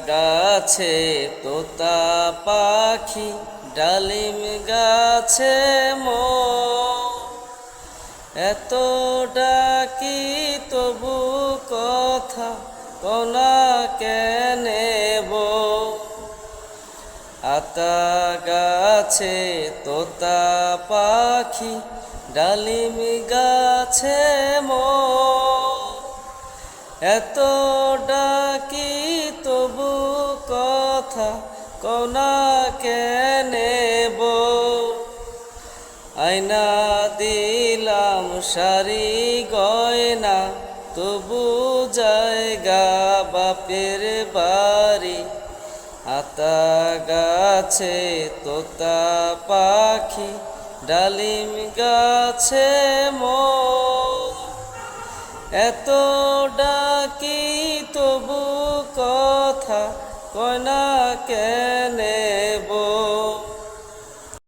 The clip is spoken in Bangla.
গাছে তোতা পাখি ডালিম গাছে এত ডাকি তবু কথা কোনা কেনে আতা গাছে তোতা পাখি ডালিম গাছে এত ডাকি তবু কথা কোনা কেনে আয়না দিলাম সারি গয়না তবু জায়গা বাপের বাড়ি আতা গাছে তোতা পাখি ডালিম গাছে এত ডাকি তবু কথা কয় না কেন